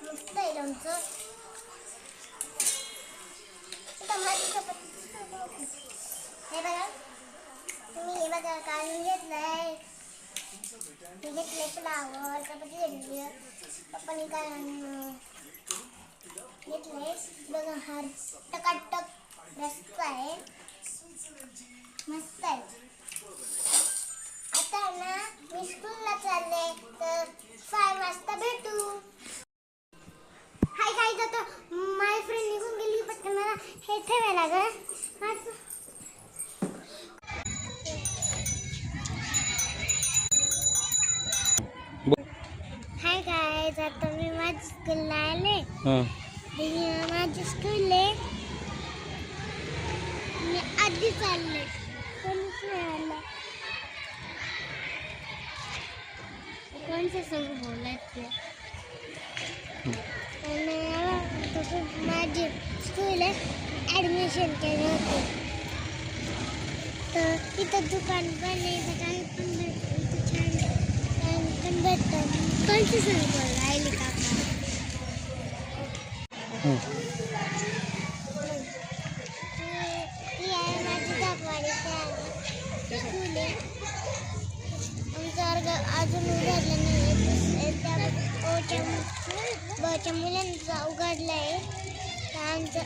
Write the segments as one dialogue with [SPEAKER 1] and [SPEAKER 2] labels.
[SPEAKER 1] मस्त आहे लोणचं. हे बघा तुम्ही, हे बघा काढून घेतलंय. मी घेतले फ्लावर, चपाती घेतली, पप्पानी काढून घेतले. बघा हा टकाटक रस्ता आहे, मस्त आहे. आता ना मी स्कूलला चालले, तर 5 वाजता भेटू. हाय गाईज, आता माझी फ्रेंड निघून गेली, पण मला हे ठेवायला लागेल. हाय गाईज, आता मी माझ्या स्कूलला आले. माझी स्कूल आहे, मी आधी चालले, कोणीच नाही आलं. कोणच्या संग बोलायचं. माझी स्कूल ॲडमिशन केलं होतं, तर इथं दुकान पण आहे, काही पण भेटतं, इथं छान पण भेटतं. कोणची संग बोलायली का? ही आहे माझी दाखवाडी स्कूल आहे. आमचा वर्ग अजून उघडला नाही, बच्या मुलांचा उघडला आहे. तर आमचं ना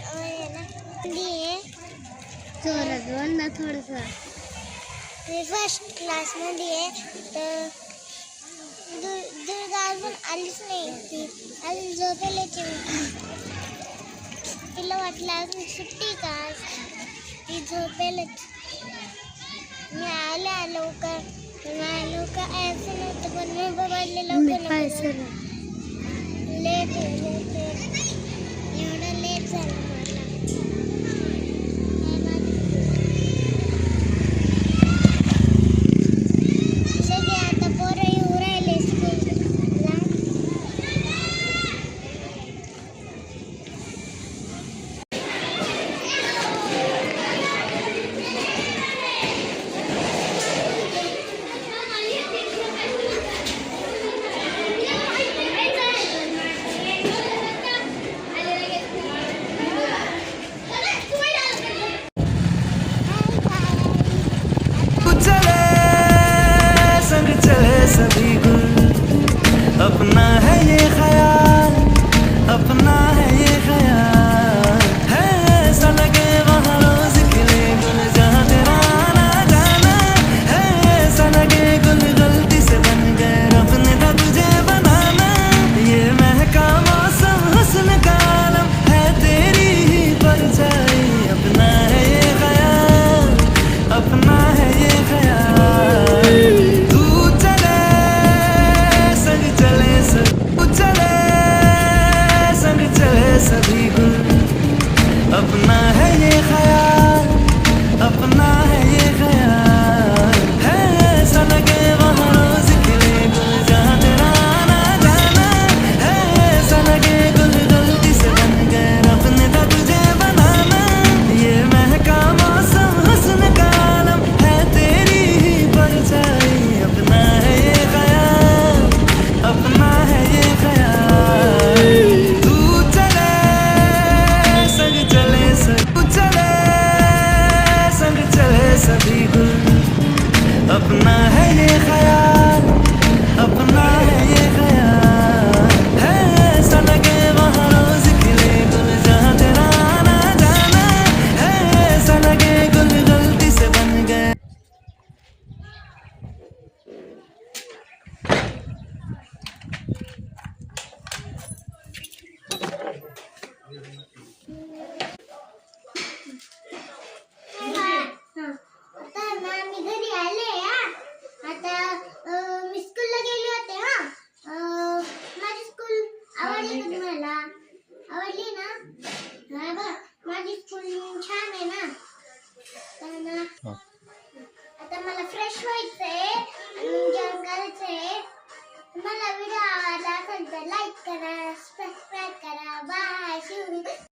[SPEAKER 1] आहे जोरात ना थोडंसं. मी फर्स्ट क्लासमध्ये आहे, तर दुर्गा अजून आलीच नाही. ती अजून झोपेलची. तिला वाटलं अजून सुट्टी का, ती झोपेलच. मी आले लवकर, लवकर यायचं नव्हतं, पण मी बघले लवकर लेट एवढं लेट झालं मला. सगळे आता पोरं येऊ राहिले स्कूलला.
[SPEAKER 2] सभी गुल अपना है ये ख्याल, अपना है ये ख्याल है, ऐसा लगे वहाँ रोज खिले गुल जहाँ तेरा आना जाना है, ऐसा लगे गुल गलती से बन गए रब ने था तुझे बनाना। ये महका मौसम हुस्न का आलम है, तेरी ही परछाई, अपना है ये ख्याल, अपना है ये ख्याल। सभी गुल अपना है ये ख्याल, अपना है ये ख्याल है, ऐसा लगे वहाँ रोज खिले गुल जहाँ तेरा आना जाना है, ऐसा लगे गुल गलती से बन गए रब ने था तुझे बनाना। ये महका मौसम हुस्न का आलम है, तेरी ही परछाई, अपना है ये ख्याल, अपना है ये ख्याल। सभी गुल अपना है ये ख्याल, अपना है ये ख्याल है, ऐसा लगे वहाँ रोज खिले गुल जहाँ तेरा आना जाना है, ऐसा लगे गुल गलती से बन गए।